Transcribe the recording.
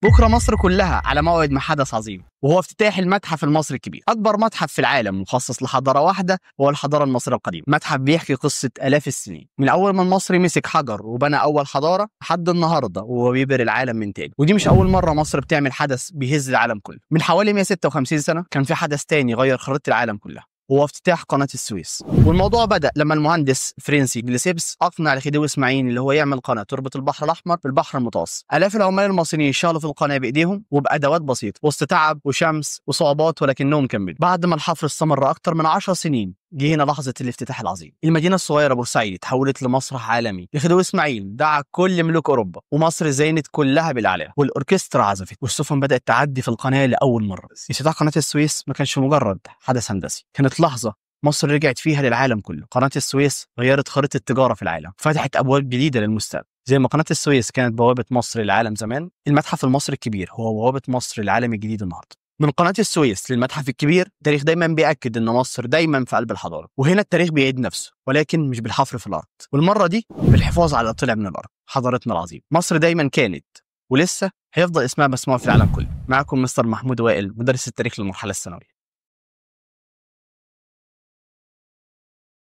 بكره مصر كلها على موعد مع حدث عظيم، وهو افتتاح المتحف المصري الكبير، اكبر متحف في العالم مخصص لحضاره واحده وهو الحضاره المصريه القديمه. متحف بيحكي قصه الاف السنين من اول ما المصري مسك حجر وبنى اول حضاره لحد النهارده وهو بيبهر العالم من تاني. ودي مش اول مره مصر بتعمل حدث بيهز العالم كله. من حوالي 156 سنه كان في حدث تاني غير خريطه العالم كلها، هو افتتاح قناة السويس. والموضوع بدأ لما المهندس فرنسي جليسيبس أقنع الخديوي إسماعيل اللي هو يعمل قناة تربط البحر الأحمر بالبحر المتوسط. آلاف العمال المصريين اشتغلوا في القناة بإيديهم وبأدوات بسيطة وسط تعب وشمس وصعوبات، ولكنهم كملوا. بعد ما الحفر استمر أكتر من 10 سنين جه هنا لحظة الافتتاح العظيم. المدينة الصغيرة بورسعيد اتحولت لمسرح عالمي. الخديوي إسماعيل دعا كل ملوك أوروبا ومصر زينت كلها بالأعلام والأوركسترا عزفت والسفن بدأت تعدي في القناة لأول مرة. افتتاح قناة السويس ما كانش مجرد حدث هندسي، كانت لحظة مصر رجعت فيها للعالم كله. قناة السويس غيرت خريطة التجارة في العالم، فتحت أبواب جديدة للمستقبل. زي ما قناة السويس كانت بوابة مصر للعالم زمان، المتحف المصري الكبير هو بوابة مصر للعالم الجديد النهارده. من قناة السويس للمتحف الكبير، التاريخ دايما بيأكد إن مصر دايما في قلب الحضارة، وهنا التاريخ بيعيد نفسه ولكن مش بالحفر في الأرض، والمرة دي بالحفاظ على طلع من الأرض. حضارتنا العظيمة مصر دايما كانت ولسه هيفضل اسمها مسموع في العالم كله. معكم مستر محمود وائل، مدرس التاريخ للمرحلة الثانوية.